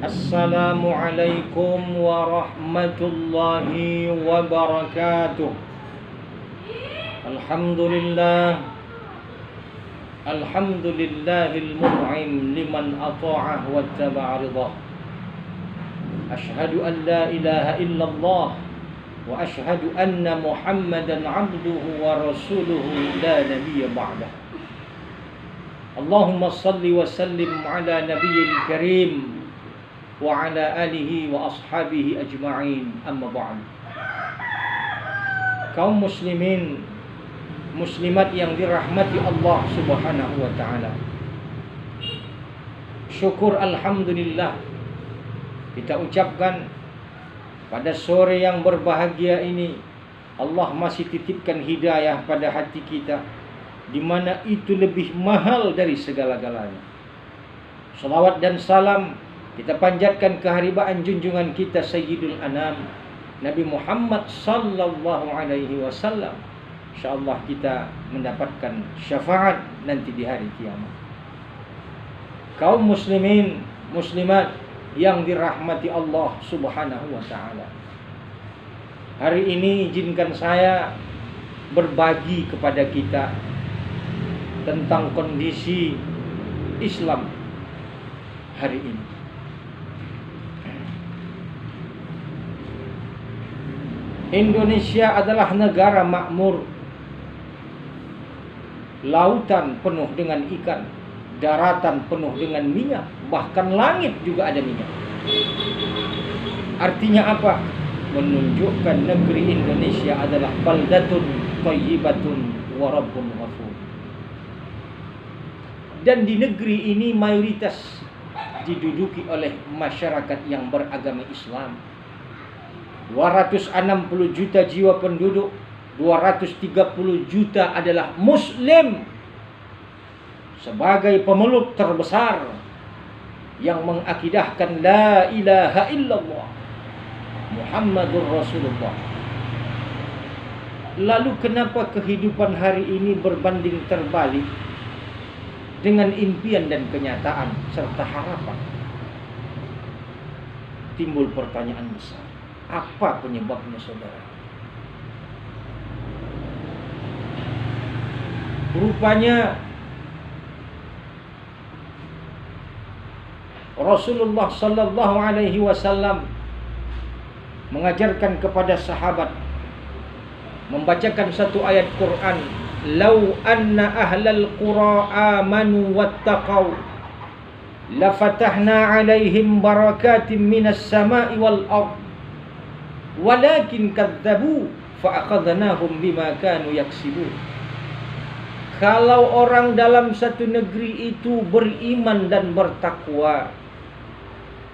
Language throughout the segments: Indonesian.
Assalamualaikum warahmatullahi wabarakatuh. Alhamdulillahil mun'im liman ata'ah wa taba'a ridah. Ashhadu an la ilaha illallah wa ashhadu anna Muhammadan 'abduhu wa rasuluhu la nabiyya ba'dah. Allahumma salli wa sallim ala nabiyyil karim wa ala alihi wa ashabihi ajma'in, amma ba'd. Kaum muslimin muslimat yang dirahmati Allah Subhanahu wa ta'ala, syukur alhamdulillah kita ucapkan pada sore yang berbahagia ini. Allah masih titipkan hidayah pada hati kita, di mana itu lebih mahal dari segala-galanya. Salawat dan salam kita panjatkan keharibaan junjungan kita Sayyidul Anam Nabi Muhammad sallallahu alaihi wasallam. InsyaAllah kita mendapatkan syafaat nanti di hari kiamat. Kaum muslimin muslimat yang dirahmati Allah Subhanahu wa ta'ala, hari ini izinkan saya berbagi kepada kita tentang kondisi Islam hari ini. Indonesia adalah negara makmur. Lautan penuh dengan ikan, daratan penuh dengan minyak, bahkan langit juga ada minyak. Artinya apa? Menunjukkan negeri Indonesia adalah baldatun thayyibatun wa rabbun ghafur. Dan di negeri ini mayoritas diduduki oleh masyarakat yang beragama Islam. 260 juta jiwa penduduk, 230 juta adalah muslim. Sebagai pemeluk terbesar yang mengakidahkan la ilaha illallah Muhammadur Rasulullah. Lalu kenapa kehidupan hari ini berbanding terbalik dengan impian dan kenyataan serta harapan? Timbul pertanyaan besar. Apa penyebabnya, saudara? Rupanya Rasulullah sallallahu alaihi wasallam mengajarkan kepada sahabat, membacakan satu ayat Quran, "Lau anna ahlal qura amanu wattaqau lafatahna alaihim barakatim minas sama'i wal ardh walakin kadzabu fa'akhadnahum bima kanu yaksibun." Kalau orang dalam satu negeri itu beriman dan bertakwa,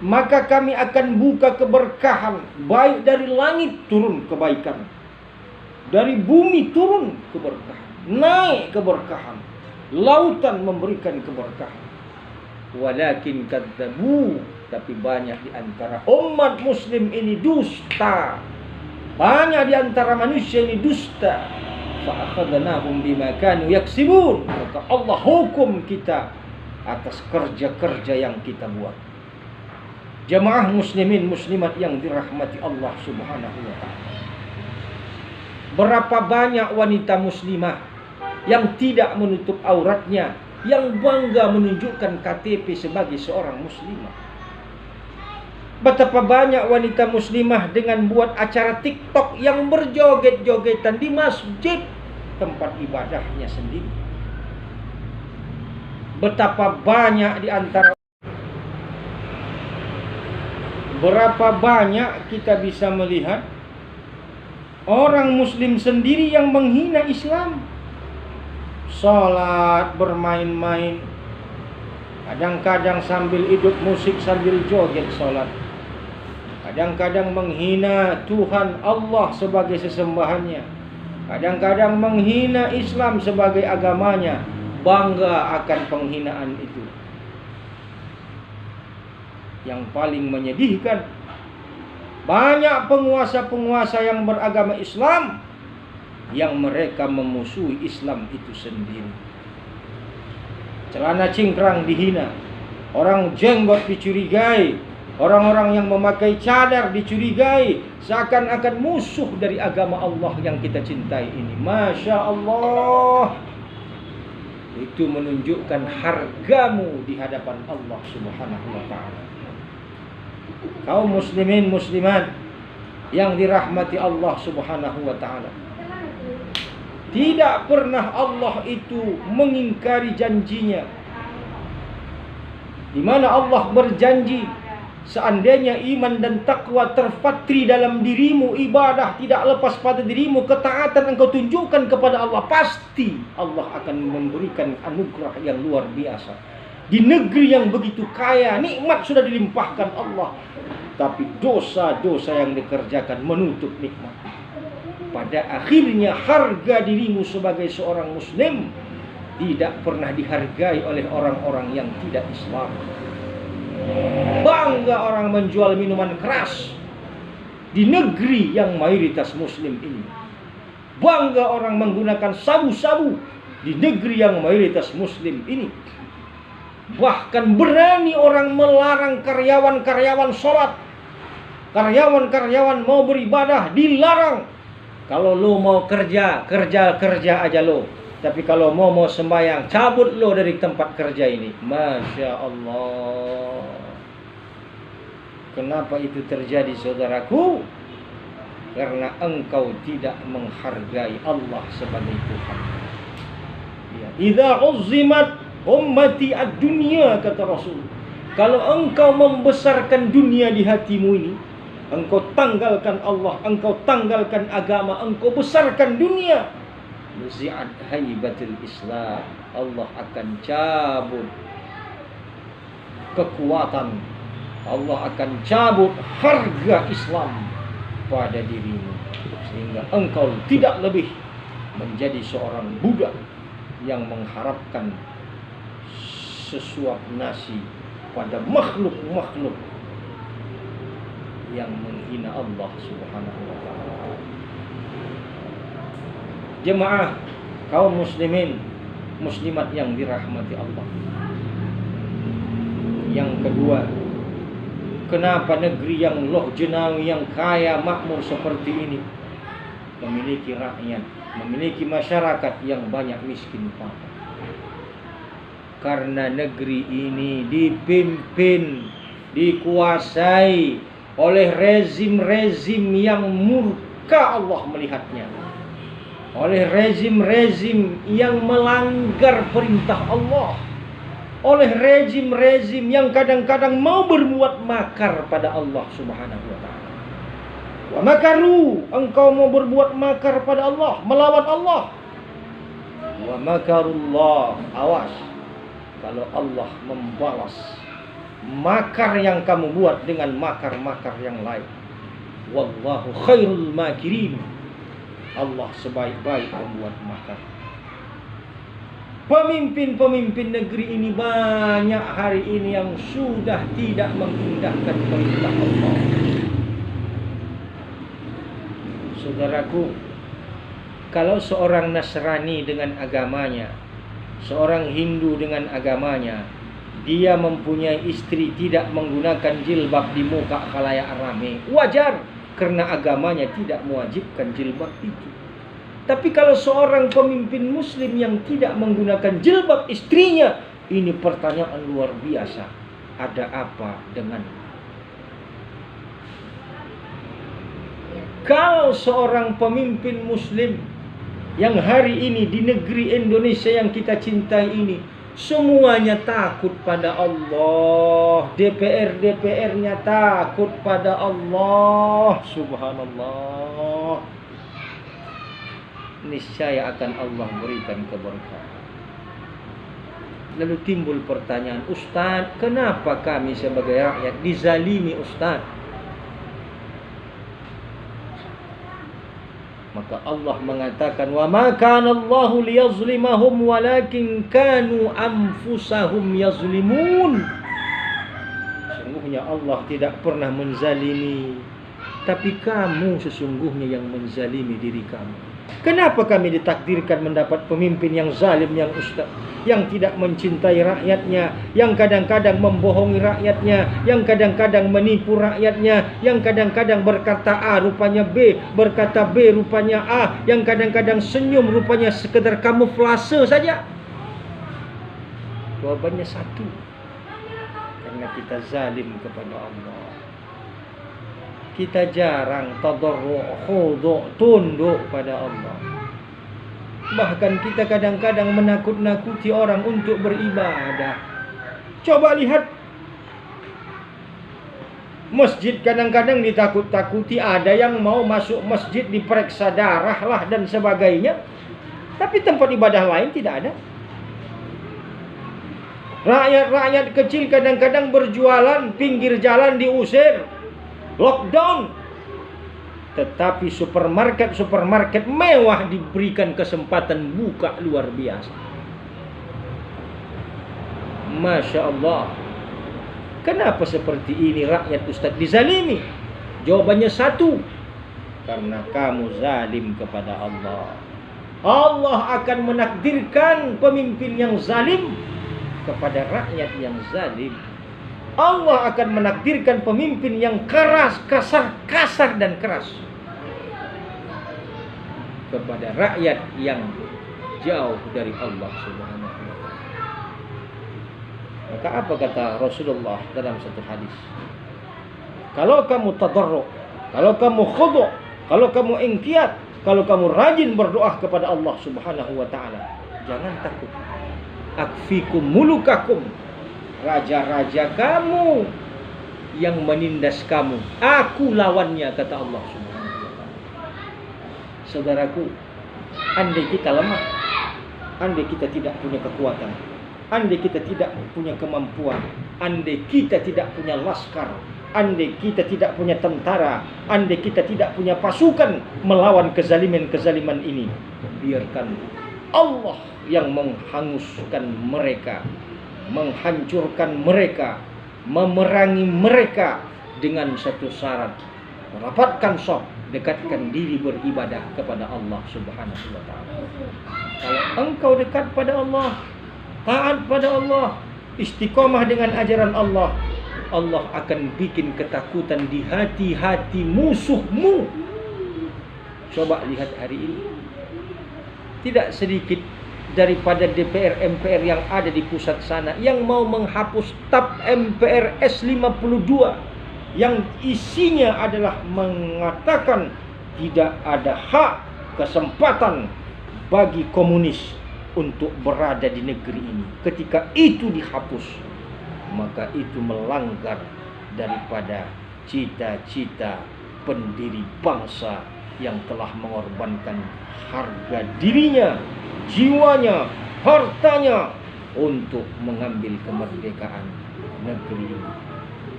maka kami akan buka keberkahan, baik dari langit turun kebaikan, dari bumi turun keberkahan, naik keberkahan, lautan memberikan keberkahan. Walakin kadzabu, tapi banyak di antara umat muslim ini dusta. Banyak di antara manusia ini dusta. Fa'akhadnahum bima kanu yaksibun. Maka Allah hukum kita atas kerja-kerja yang kita buat. Jamaah muslimin muslimat yang dirahmati Allah Subhanahu wa ta'ala, berapa banyak wanita muslimah yang tidak menutup auratnya, yang bangga menunjukkan KTP sebagai seorang muslimah. Betapa banyak wanita muslimah dengan buat acara TikTok yang berjoget-jogetan di masjid tempat ibadahnya sendiri. Betapa banyak di antara, berapa banyak kita bisa melihat orang muslim sendiri yang menghina Islam. Salat bermain-main, kadang-kadang sambil hidup musik sambil joget salat. Kadang-kadang menghina Tuhan Allah sebagai sesembahannya. Kadang-kadang menghina Islam sebagai agamanya. Bangga akan penghinaan itu. Yang paling menyedihkan, banyak penguasa-penguasa yang beragama Islam yang mereka memusuhi Islam itu sendiri. Celana cingkrang dihina, orang jenggot dicurigai, Orang-orang yang memakai cadar dicurigai seakan-akan musuh dari agama Allah yang kita cintai ini. Masya Allah. Itu menunjukkan hargamu di hadapan Allah Subhanahu wa ta'ala. Kaum muslimin muslimat yang dirahmati Allah Subhanahu wa ta'ala, tidak pernah Allah itu mengingkari janjinya, di mana Allah berjanji, seandainya iman dan takwa terpatri dalam dirimu, ibadah tidak lepas pada dirimu, ketaatan engkau tunjukkan kepada Allah, pasti Allah akan memberikan anugerah yang luar biasa. Di negeri yang begitu kaya, nikmat sudah dilimpahkan Allah, tapi dosa-dosa yang dikerjakan menutup nikmat. Pada akhirnya harga dirimu sebagai seorang muslim tidak pernah dihargai oleh orang-orang yang tidak Islam. Bangga orang menjual minuman keras di negeri yang mayoritas muslim ini. Bangga orang menggunakan sabu-sabu di negeri yang mayoritas muslim ini. Bahkan berani orang melarang karyawan-karyawan sholat, karyawan-karyawan mau beribadah dilarang. Kalau lo mau kerja aja lo. Tapi kalau mau sembahyang, cabut lo dari tempat kerja ini. Masya Allah. Kenapa itu terjadi, saudaraku? Karena engkau tidak menghargai Allah sebagai Tuhan. Ya. Idza uzzimat ummati ad-dunya, kata Rasul. Kalau engkau membesarkan dunia di hatimu ini, engkau tanggalkan Allah, engkau tanggalkan agama, engkau besarkan dunia, nuzi'at haibatul Islam. Allah akan cabut kekuatan, Allah akan cabut harga Islam pada dirimu, sehingga engkau tidak lebih menjadi seorang budak yang mengharapkan sesuap nasi pada makhluk-makhluk yang menghina Allah Subhanahu wa ta'ala. Jemaah kaum muslimin muslimat yang dirahmati Allah. Yang kedua, kenapa negeri yang loh jenawi, yang kaya makmur seperti ini memiliki rakyat, memiliki masyarakat yang banyak miskin fakir? Karena negeri ini dipimpin, dikuasai oleh rezim-rezim yang murka Allah melihatnya, oleh rezim-rezim yang melanggar perintah Allah, oleh rezim-rezim yang kadang-kadang mau berbuat makar pada Allah Subhanahu wa ta'ala. Wa makaru, engkau mau berbuat makar pada Allah, melawan Allah. Wa makarullah, awas kalau Allah membalas makar yang kamu buat dengan makar-makar yang lain. Wallahu khairul makirin. Allah sebaik-baik pembuat makar. Pemimpin-pemimpin negeri ini banyak hari ini yang sudah tidak mengindahkan perintah Allah. Saudaraku, kalau seorang Nasrani dengan agamanya, seorang Hindu dengan agamanya, dia mempunyai istri tidak menggunakan jilbab di muka khalayak ramai, wajar, karena agamanya tidak mewajibkan jilbab itu. Tapi kalau seorang pemimpin muslim yang tidak menggunakan jilbab istrinya, ini pertanyaan luar biasa. Ada apa dengan? Kalau seorang pemimpin muslim yang hari ini di negeri Indonesia yang kita cintai ini, semuanya takut pada Allah, DPR-nya takut pada Allah, subhanallah, niscaya akan Allah berikan keberkahan. Lalu timbul pertanyaan, Ustaz, kenapa kami sebagai rakyat dizalimi, Ustaz? Maka Allah mengatakan, wa ma kana Allahu liyazlimahum walakin kanu anfusahum yazlimun. Sesungguhnya Allah tidak pernah menzalimi, tapi kamu sesungguhnya yang menzalimi diri kamu. Kenapa kami ditakdirkan mendapat pemimpin yang zalim, yang ustaz, yang tidak mencintai rakyatnya, yang kadang-kadang membohongi rakyatnya, yang kadang-kadang menipu rakyatnya, yang kadang-kadang berkata A rupanya B, berkata B rupanya A, yang kadang-kadang senyum rupanya sekedar kamuflase saja? Jawabannya satu, karena kita zalim kepada Allah. Kita jarang tadarru', khudu', tunduk pada Allah. Bahkan kita kadang-kadang menakut-nakuti orang untuk beribadah. Coba lihat, masjid kadang-kadang ditakut-takuti. Ada yang mau masuk masjid diperiksa darah lah dan sebagainya. Tapi tempat ibadah lain tidak ada. Rakyat-rakyat kecil kadang-kadang berjualan, pinggir jalan diusir, lockdown. Tetapi supermarket mewah diberikan kesempatan buka luar biasa. Masya Allah. Kenapa seperti ini rakyat Ustaz dizalimi? Jawabannya satu, karena kamu zalim kepada Allah. Allah akan menakdirkan pemimpin yang zalim kepada rakyat yang zalim. Allah akan menakdirkan pemimpin yang keras, kasar dan keras kepada rakyat yang jauh dari Allah Subhanahu wa ta'ala. Maka apa kata Rasulullah dalam satu hadis? Kalau kamu tadarru', kalau kamu khudu', kalau kamu inqiyad, kalau kamu rajin berdoa kepada Allah Subhanahu wa ta'ala, jangan takut. Akfikum mulukakum, raja-raja kamu yang menindas kamu, aku lawannya, kata Allah Subhanahu wa ta'ala. Saudaraku, andai kita lemah, andai kita tidak punya kekuatan, andai kita tidak punya kemampuan, andai kita tidak punya laskar, andai kita tidak punya tentara, andai kita tidak punya pasukan melawan kezaliman-kezaliman ini, biarkan Allah yang menghanguskan mereka, menghancurkan mereka, memerangi mereka dengan satu syarat: merapatkan shaf, dekatkan diri beribadah kepada Allah Subhanahu wa ta'ala. Kalau engkau dekat pada Allah, taat pada Allah, istiqomah dengan ajaran Allah, Allah akan bikin ketakutan di hati-hati musuhmu. Coba lihat hari ini, tidak sedikit daripada DPR MPR yang ada di pusat sana yang mau menghapus TAP MPR S52 yang isinya adalah mengatakan tidak ada hak kesempatan bagi komunis untuk berada di negeri ini. Ketika itu dihapus, maka itu melanggar daripada cita-cita pendiri bangsa yang telah mengorbankan harga dirinya, jiwanya, hartanya untuk mengambil kemerdekaan negeri ini.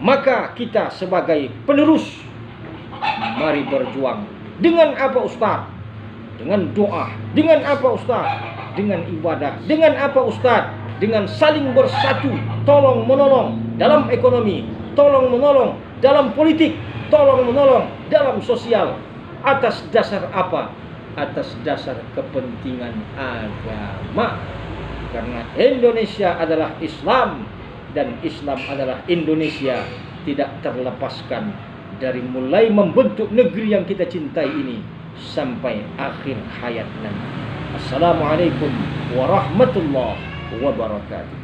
Maka kita sebagai penerus, mari berjuang. Dengan apa Ustaz? Dengan doa. Dengan apa Ustaz? Dengan ibadah. Dengan apa Ustaz? Dengan saling bersatu, tolong menolong dalam ekonomi, tolong menolong dalam politik, tolong menolong dalam sosial. Atas dasar apa? Atas dasar kepentingan agama. Karena Indonesia adalah Islam dan Islam adalah Indonesia, tidak terlepaskan dari mulai membentuk negeri yang kita cintai ini sampai akhir hayat nanti. Assalamualaikum warahmatullahi wabarakatuh.